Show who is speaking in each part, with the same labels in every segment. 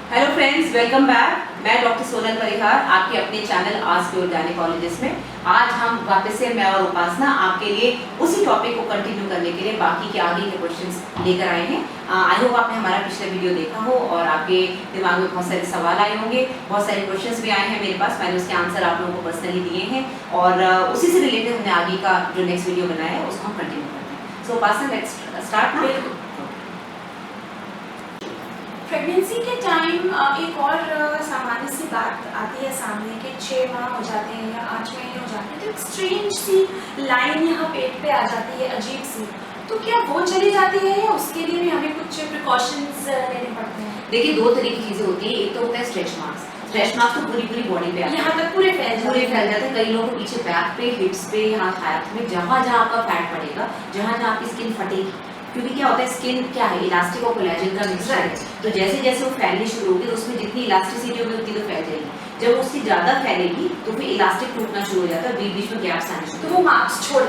Speaker 1: Hello friends, welcome back. मैं doctor Sonal परिहार आपके अपने चैनल आस्क योर गायनेकोलॉजिस्ट में। आज हम वापस से मैं और उपासना आपके लिए उसी टॉपिक को कंटिन्यू करने के लिए बाकी के आगे के क्वेश्चंस लेकर आए हैं। आई होप आपने हमारा पिछला वीडियो देखा हो और आपके दिमाग में बहुत सारे सवाल आए होंगे, बहुत सारे क्वेश्चंस भी आए हैं मेरे पास। मैंने उसके आंसर आप लोगों को पर्सनली दिए हैं और उसी से रिलेटेड हमने आगे का जो नेक्स्ट वीडियो बनाया है उसको हम कंटिन्यू करते हैं। सो उपासना, लेट्स स्टार्ट नाउ।
Speaker 2: प्रेगनेंसी के टाइम एक और सामान्य सी बात आती है सामने कि 6 माह हो जाते हैं या 8 महीने हो जाते हैं तो एक स्ट्रेंज सी लाइन यहाँ पेट पे आ जाती है, अजीब सी। तो क्या वो चली जाती है या उसके लिए भी हमें कुछ प्रिकॉशंस लेने पड़ते हैं?
Speaker 1: देखिए, दो तरह की चीजें होती है। एक तो होता है स्ट्रेच मार्क्स। स्ट्रेच मार्क्स तो पूरी बॉडी पे आते हैं,
Speaker 2: यहाँ तक पूरे फैल
Speaker 1: पूरे फैल जाते हैं। कई लोगों को पीछे बैक पे, हिप्स पे, यहाँ हाथ में, जहाँ जहाँ आपका फैट पड़ेगा, जहाँ जहाँ आपकी स्किन फटेगी, क्योंकि क्या होता है, स्किन क्या है, इलास्टिक और कोलेजन का मिक्सचर है। तो जैसे जैसे वो फैलनी शुरू होगी तो उसमें जितनी इलास्टिसिटी होगी उतनी तो फैल जाएगी। जब उससे ज्यादा फैलेगी तो फिर इलास्टिक टूटना शुरू हो जाता है, बीच बीच में गैप्स आने शुरू,
Speaker 2: तो वो मार्क्स छोड़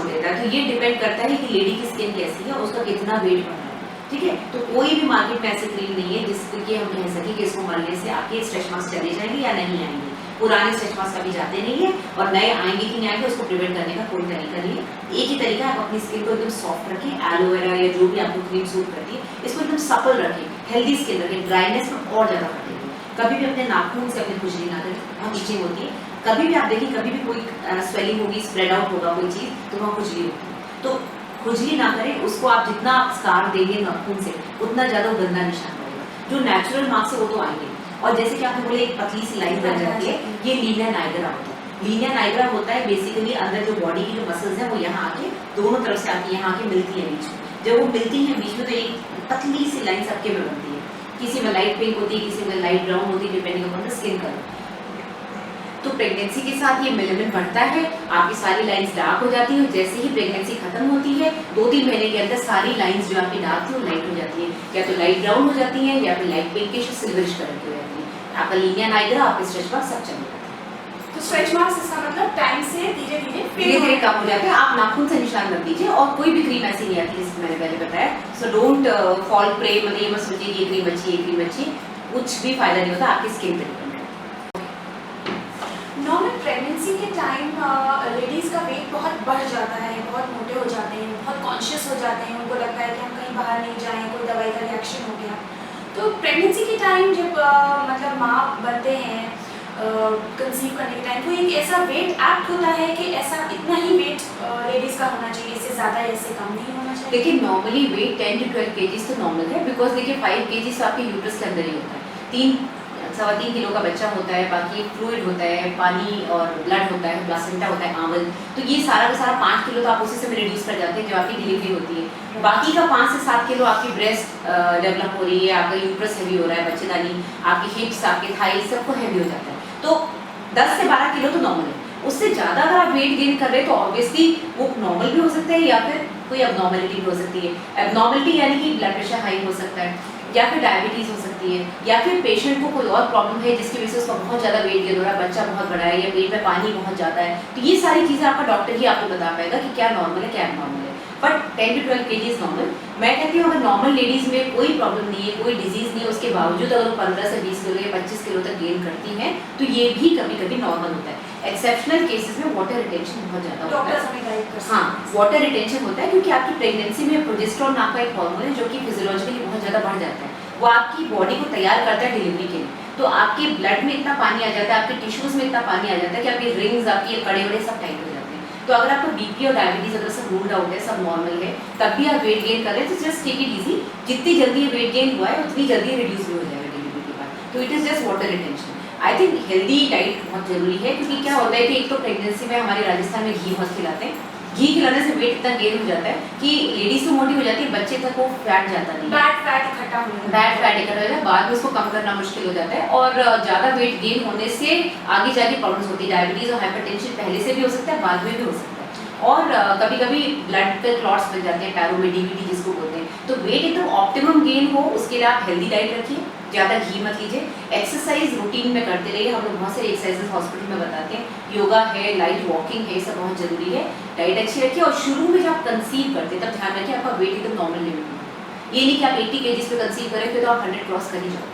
Speaker 1: देता है। तो ये डिपेंड करता है कि लेडी की स्किन कैसी है, उसका कितना वेट बढ़ रहा है। ठीक है, तो कोई भी मार्केट में ऐसी क्रीम नहीं है जिसके हम कह सके कि इसको मलने से आपके स्ट्रेच मार्क्स चले जाएंगे या नहीं आएंगे। पुराने स्ट्रेच मार्क्स कभी जाते नहीं है और नए आएंगे कि नहीं आएंगे उसको प्रिवेंट करने का कोई तरीका नहीं है। एक ही तरीका है, आप अपनी स्किन को एकदम सॉफ्ट रखें, एलोवेरा या जो भी आपको क्रीम सूट करती है इसको एकदम सपल रखें, हेल्दी स्किन रखें। ड्राइनेस में और ज्यादा फटेगी। कभी भी अपने नाखून से अपनी खुजली ना करें, बहुत इचिंग होती है। कभी भी आप देखिए, कभी भी कोई स्वेलिंग होगी, स्प्रेड आउट होगा कोई चीज, तो वहाँ खुजली होती है। तो खुजली ना करें उसको। आप जितना आप स्कार देंगे नाखून से उतना ज्यादा गंदा निशान पड़ेगा। जो नेचुरल मार्क्स है वो तो आएंगे। और जैसे कि आपने बोले एक पतली सी लाइन बन जाती है, ये लीनियर नाइग्रा होता है। लीनियर नाइग्रा होता है बेसिकली अंदर जो बॉडी की जो मसल्स है वो यहाँ आके दोनों तरफ से आके यहाँ आके मिलती है बीच में। जब वो मिलती है बीच में तो एक पतली सी लाइन सबके में बनती है। किसी में लाइट पिंक होती है, किसी में लाइट ब्राउन होती है, depending upon the skin colour. तो प्रेगनेंसी के साथ ये मेलेनिन बढ़ता है, आपकी सारी लाइंस डार्क हो जाती है। जैसे ही प्रेगनेंसी खत्म होती है 2-3 महीने के अंदर सारी लाइंस जो आपकी डार्क थी वो लाइट हो जाती है, या तो लाइट ब्राउन हो जाती है या फिर लाइट पिंकिश सिल्वरिश कलर की हो जाती है। आपका लीनियर नाइग्रा, आपके स्ट्रेच मार्क्स सब चले जाते हैं।
Speaker 2: तो स्ट्रेच मार्क्स इसका मतलब टाइम से धीरे धीरे
Speaker 1: कम हो जाते हैं। आप नाखून से निशान रख दीजिए और कोई भी क्रीम ऐसी नहीं आती जैसे मैंने पहले बताया। सो डोंट फॉल प्रे, मतलब ये मत सोचिए ये क्रीम अच्छी, ये क्रीम अच्छी, कुछ भी फायदा नहीं होता, आपकी स्किन पे डिपेंड है।
Speaker 2: नॉर्मल प्रेगनेंसी के टाइम लेडीज़ का वेट बहुत बढ़ जाता है, बहुत मोटे हो जाते हैं, बहुत कॉन्शियस हो जाते हैं, उनको लगता है कि हम कहीं बाहर नहीं जाएं, कोई दवाई का रिएक्शन हो गया। तो प्रेगनेंसी के टाइम जब मतलब माँ बनते हैं, कंसीव करने के टाइम, कोई एक ऐसा वेट एक्ट होता है कि ऐसा इतना ही वेट लेडीज़ का होना चाहिए, इससे ज़्यादा इससे कम नहीं होना चाहिए?
Speaker 1: देखिए, नॉर्मली वेट 10 to 12 kg तो नॉर्मल है, बिकॉज देखिए 5 kg तो आपके यूट्रस के अंदर ही होता है। 3-3.25 किलो का बच्चा होता है, बाकी फ्लूइड होता है, पानी और ब्लड होता है, प्लासेंटा होता है, आंवल। तो ये सारा का सारा 5 किलो तो आप उसी से रिड्यूस कर जाते हैं जो आपकी डिलीवरी होती है। बाकी का 5 से 7 किलो आपकी ब्रेस्ट डेवलप हो रही है, आपका यूट्रस हैवी हो रहा है, बच्चेदानी, आपकी हिप्स, आपके थाई, सबको हैवी हो जाता है। तो 10 से 12 किलो तो नॉर्मल है। उससे ज़्यादा अगर आप वेट गेन कर रहे हैं तो ऑब्वियसली वो नॉर्मल भी हो सकता है या फिर कोई एबनॉर्मलिटी भी हो सकती है। एबनॉर्मलिटी यानी कि ब्लड प्रेशर हाई हो सकता है, या फिर डायबिटीज़ हो सकती है, या फिर पेशेंट को कोई और प्रॉब्लम है जिसकी वजह से उसका बहुत ज़्यादा वेट गेन हो रहा है, बच्चा बहुत बड़ा है या पेट में पानी बहुत ज़्यादा है। तो ये सारी चीज़ें आपका डॉक्टर ही आपको बता पाएगा कि क्या नॉर्मल है, क्या एबनॉर्मल है। But 10 to 12 kg is normal. मैं कहती हूँ अगर नॉर्मल लेडीज़ में कोई प्रॉब्लम नहीं है, कोई डिजीज़ नहीं है, उसके बावजूद अगर वो 15 से 20 किलो या 25 किलो तक गेन करती हैं तो ये भी कभी कभी नॉर्मल होता है। एक्सेप्शनल केसेस में वाटर रिटेंशन बहुत ज़्यादा होता है। हाँ, वाटर रिटेंशन होता है क्योंकि आपकी प्रेगनेंसी में प्रोजेस्टेरोन नाम का एक हार्मोन है जो कि फिजियोलॉजिकली बहुत ज़्यादा बढ़ जाता है। वो आपकी बॉडी को तैयार करता है डिलीवरी के लिए। तो आपके ब्लड में इतना पानी आ जाता है, आपके टिश्यूज़ में इतना पानी आ जाता है कि आपकी रिंग्स, आपके कड़े वड़े सब टाइट हो जाते हैं। तो अगर आपको बीपी और डायबिटीज़ अगर सब रूल्ड आउट है, सब नॉर्मल है, तब भी आप वेट गेन कर रहे हैं तो जस्ट टेक इट ईजी। जितनी जल्दी वेट गेन हुआ है उतनी जल्दी रिड्यूस भी हो जाएगा डिलीवरी के बाद। तो it is just water retention. I think healthy diet बहुत जरूरी है, क्योंकि क्या होता है कि एक तो प्रेगनेंसी में हमारे राजस्थान में घी बहुत खिलाते हैं। घी खिलाने से वेट इतना गेन हो जाता है कि लेडीज तो मोटी हो जाती है, बच्चे तक वो फैट जाता नहीं,
Speaker 2: बैड फैट इकट्ठा हो जाता
Speaker 1: है, बाद में उसको कम करना मुश्किल हो जाता है। और ज़्यादा वेट गेन होने से आगे जाके प्रॉब्लम्स होती है। डायबिटीज़ और हाइपरटेंशन पहले से भी हो सकता है, बाद में भी हो सकता है। और कभी कभी ब्लड के क्लॉट्स बन जाते हैं पैरों में, डीवीटी जिसको बोलते हैं। तो वेट एकदम ऑप्टिमम गेन हो उसके लिए आप हेल्दी डाइट रखिए, ज़्यादा घी मत लीजिए, एक्सरसाइज रूटीन में करते रहिए। हम लोग बहुत सारे एक्सरसाइजेस हॉस्पिटल में बताते हैं, योगा है, लाइट वॉकिंग है, सब बहुत जरूरी है। डाइट अच्छी रखिए और शुरू में जब आप कंसीव करते हैं तब ध्यान रखिए आपका वेट एकदम नॉर्मल लिमिट में। ये नहीं कि आप 80 kg पे कंसीव करें फिर तो आप 100 क्रॉस कर ही जाओ।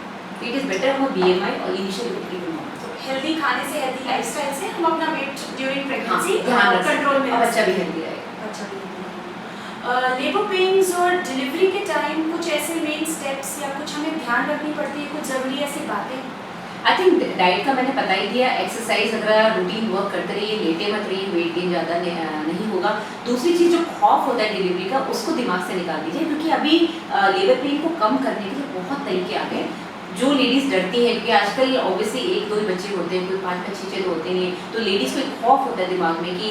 Speaker 1: It is better for BMI और इनिशियल ट्रीटमेंट।
Speaker 2: हेल्दी खाने से, हेल्दी लाइफस्टाइल से हम अपना वेट ड्यूरिंग प्रेगनेंसी
Speaker 1: ध्यान रख
Speaker 2: कंट्रोल में
Speaker 1: और
Speaker 2: रख
Speaker 1: बच्चा भी
Speaker 2: सकते
Speaker 1: हेल्दी रहेगा।
Speaker 2: हैं। अच्छा भी लेबर पेन्स और डिलीवरी के टाइम कुछ ऐसे मेन स्टेप्स या कुछ हमें ध्यान रखनी पड़ती है, कुछ ज़रूरी ऐसी बातें?
Speaker 1: आई थिंक डाइट का मैंने बता ही दिया, एक्सरसाइज अगर रूटीन वर्क करते रहिए, लेटे मत रहिए, वेट गेन ज़्यादा नहीं होगा। दूसरी चीज़ जो खौफ होता है डिलीवरी का, उसको दिमाग से निकाल दीजिए, क्योंकि अभी लेबर पेन को कम करने के लिए बहुत तरीके आ गए। जो लेडीज़ डरती है, क्योंकि आजकल ऑब्वियसली 1-2 ही बच्चे होते हैं, कोई 5-5 6 तो होते नहीं है, तो लेडीज़ को एक खौफ होता है दिमाग में कि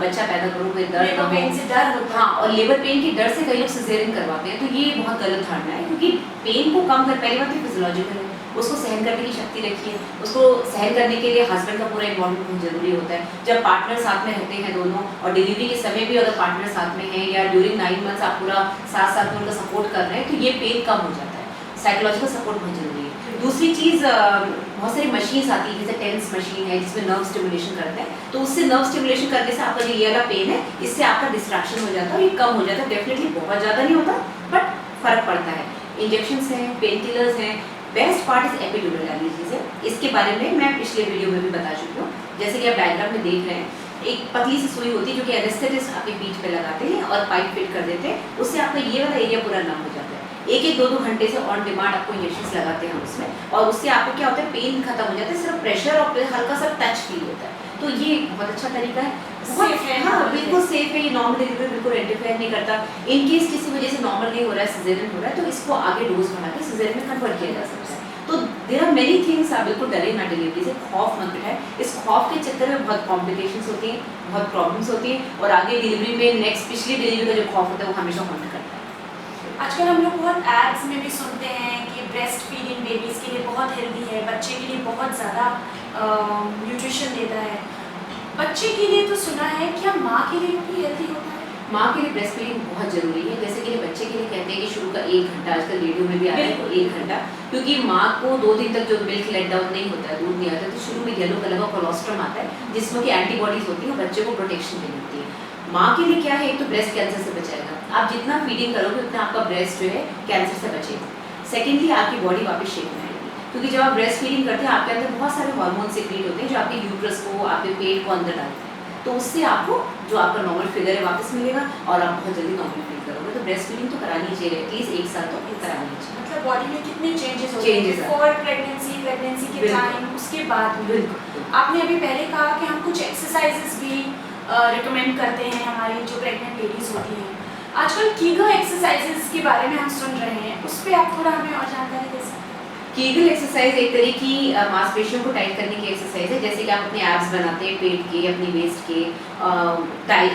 Speaker 1: बच्चा पैदा करो, कोई दर्द
Speaker 2: लेबर पेन से डर होता है।
Speaker 1: हाँ, और लेबर पेन के डर से कई लोग सिजेरियन करवाते हैं, तो ये बहुत गलत धारणा है, क्योंकि पेन को कम कर, पहली बात तो फिजियोलॉजिकल है, उसको सहन करने की शक्ति रखिए। उसको सहन करने के लिए हस्बैंड का पूरा इन्वॉल्वमेंट बहुत जरूरी होता है। जब पार्टनर साथ में रहते हैं दोनों, और डिलीवरी के समय भी अगर पार्टनर साथ में है या ड्यूरिंग 9 मंथ्स आप पूरा साथ में उनका सपोर्ट कर रहे हैं, तो ये पेन कम हो जाता है। साइकोलॉजिकल सपोर्ट बहुत जरूरी है। दूसरी चीज़, बहुत सारी मशीन्स आती है, जैसे टेंस मशीन है जिसमें नर्व स्टिमुलेशन करते हैं, तो उससे नर्व स्टिमुलेशन करने से आपका जो ये वाला पेन है, इससे आपका डिस्ट्रैक्शन हो जाता है, ये कम हो जाता है। डेफिनेटली बहुत ज़्यादा नहीं होता, बट फर्क पड़ता है। इंजेक्शंस हैं, पेन किलर्स हैं। Best part is epidural analysis है, इसके बारे में मैं पिछले वीडियो में भी बता चुकी हूँ। जैसे कि आप डायग्राम में देख रहे हैं, एक पतली सी सुई होती है जो कि एनेस्थेटिस्ट आपके पीठ पे लगाते हैं और पाइप फिट कर देते हैं, उससे आपका ये वाला एरिया पूरा नम हो जाता है। 1-2 घंटे से ऑन डिमांड आपको इंजेक्शन लगाते हैं उसमें, और उससे आपको क्या होता है, पेन खत्म हो जाता है, सिर्फ प्रेशर और हल्का सा टच फील होता है। तो ये बहुत अच्छा तरीका है,
Speaker 2: सेफ है।
Speaker 1: हाँ बिल्कुल सेफ है। ये नॉर्मल डिलीवरी बिल्कुल इंटरफेयर नहीं करता। इन केस किसी वजह से नॉर्मल नहीं हो रहा है, सिजेरियन हो रहा है, तो इसको आगे डोज बढ़ा के सिजेरियन में कन्वर्ट किया जा सकता है। तो देयर आर मेनी थिंग्स, आप बिल्कुल डरे ना डिलीवरी से, खौफ मत बिठाएं। इस खौफ के चक्कर में बहुत कॉम्प्लिकेशंस होती हैं, बहुत प्रॉब्लम्स होती हैं, और आगे डिलीवरी में नेक्स्ट पिछली डिलीवरी का जो खौफ होता है वो हमेशा हॉन्ट करता है।
Speaker 2: आजकल हम लोग बहुत एड्स में भी सुनते हैं कि ब्रेस्ट फीडिंग बेबीज़ के लिए बहुत हेल्दी है, बच्चे के लिए बहुत ज़्यादा न्यूट्रिशन देता है। बच्चे के लिए तो सुना है, क्या माँ के लिए भी हेल्दी होता है?
Speaker 1: माँ के लिए ब्रेस्ट फीडिंग बहुत ज़रूरी है। जैसे कि बच्चे के लिए कहते हैं कि शुरू का 1 घंटा, आजकल वीडियो में भी आ रहा है, तो 1 घंटा, क्योंकि माँ को 2 दिन तक जो मिल्क लेट डाउन नहीं होता है, दूध नहीं आता, तो शुरू में येलो कलर का कोलोस्ट्रम आता है, जिसमें कि एंटीबॉडीज होती है, बच्चे को प्रोटेक्शन भी मिलती है। माँ के लिए क्या है, एक तो ब्रेस्ट कैंसर से बचाएगा, आप जितना फीडिंग करोगे उतना आपका ब्रेस्ट जो है कैंसर से बचेगा। सेकेंडली, आपकी बॉडी वापस शेप में आएगी, क्योंकि जब आप ब्रेस्ट फीडिंग करते हैं आपके अंदर बहुत सारे हार्मोन सीक्रेट होते हैं जो आपके यूट्रस को, आपके पेट को अंदर डालते हैं, तो उससे आपको जो आपका नॉर्मल फिगर है वापस मिलेगा और आप बहुत जल्दी नॉर्मल फील करोगे। तो ब्रेस्ट फीडिंग तो करानी ही चाहिए, एटलीस्ट 1 साल तो करानी चाहिए।
Speaker 2: मतलब बॉडी में कितने चेंजेस होते हैं बिफोर प्रेगनेंसी, प्रेगनेंसी के टाइम, उसके बाद भी। आपने अभी पहले कहा कि हम कुछ एक्सरसाइजेस भी रिकमेंड करते हैं हमारी जो प्रेग्नेंट लेडीज होती हैं। आजकल कीगल एक्सरसाइजेस के बारे में हम सुन रहे हैं, उस पर आप थोड़ा हमें और जानकारी दे सकते हैं?
Speaker 1: कीगल एक्सरसाइज एक तरह की मांसपेशियों को टाइट करने की एक्सरसाइज है। जैसे कि आप अपने एब्स बनाते हैं पेट के, अपनी वेस्ट के,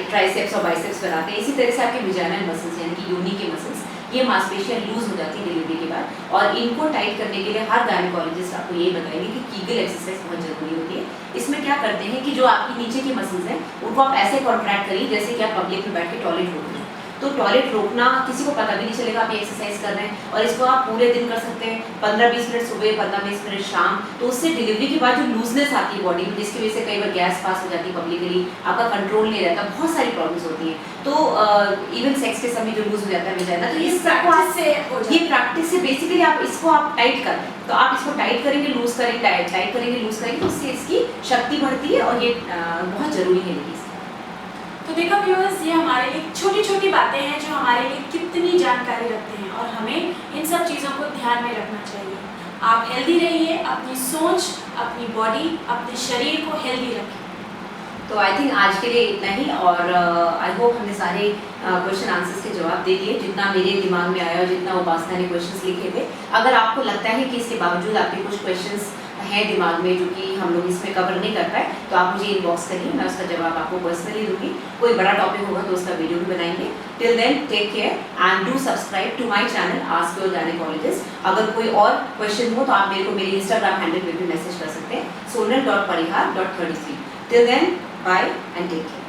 Speaker 1: ट्राइसेप्स और बाइसेप्स बनाते हैं, इसी तरह से आपके विजाइनल मसल्स यानी कि योनि के मसल्स, ये मांसपेशियाँ लूज हो जाती है डिलीवरी के बाद, और इनको टाइट करने के लिए हर गायनेकोलॉजिस्ट आपको यही बताएंगे कि कीगल एक्सरसाइज बहुत जरूरी होती है। इसमें क्या करते हैं कि जो आपके नीचे के मसल्स हैं उनको आप ऐसे कॉन्ट्रैक्ट करिए जैसे कि आप पब्लिक में बैठ के टॉयलेट रोक रहे हैं। तो टॉयलेट रोकना किसी को पता भी नहीं चलेगा आप ये एक्सरसाइज कर रहे हैं, और इसको आप पूरे दिन कर सकते हैं, 15-20 मिनट सुबह, 15-20 मिनट शाम। तो उससे डिलीवरी के बाद जो लूजनेस आती है बॉडी में, जिसकी वजह से कई बार गैस पास हो जाती है पब्लिकली, आपका कंट्रोल नहीं रहता, बहुत सारी प्रॉब्लम्स होती हैं। तो इवन सेक्स के समय जो लूज हो जाता है विजाइना, तो इस प्रैक्टिस से बेसिकली आप इसको आप टाइट कर रहे हैं, तो आप इसको टाइट करेंगे, लूज करेंगे, टाइट करेंगे, लूज करेंगे, तो उससे इसकी शक्ति बढ़ती है, और ये बहुत जरूरी है लेडीज।
Speaker 2: तो देखो व्यूअर्स, ये हमारे लिए छोटी छोटी बातें हैं जो हमारे लिए कितनी जानकारी रखते हैं, और हमें इन सब चीज़ों को ध्यान में रखना चाहिए। आप हेल्दी रहिए, अपनी सोच, अपनी बॉडी, अपने शरीर को हेल्दी रखें।
Speaker 1: तो आई थिंक आज के लिए इतना ही, और आई होप हमने सारे क्वेश्चन आंसर्स के जवाब दे दिए, जितना मेरे दिमाग में आया और जितना उपासना ने क्वेश्चंस लिखे थे। अगर आपको लगता है कि इसके बावजूद आपके कुछ क्वेश्चंस हैं दिमाग में जो कि हम लोग इसमें कवर नहीं कर पाए, तो आप मुझे इनबॉक्स करिए, मैं उसका जवाब आपको पर्सनली दूंगी। कोई बड़ा टॉपिक होगा तो उसका वीडियो भी बनाएंगे। Till then take care and do subscribe to my channel ask your gynaecologist. अगर कोई और क्वेश्चन हो तो आप मेरे को मेरे इंस्टाग्राम हैंडल पे भी मैसेज कर सकते हैं, sonal.parihar.33। Till then bye and take care.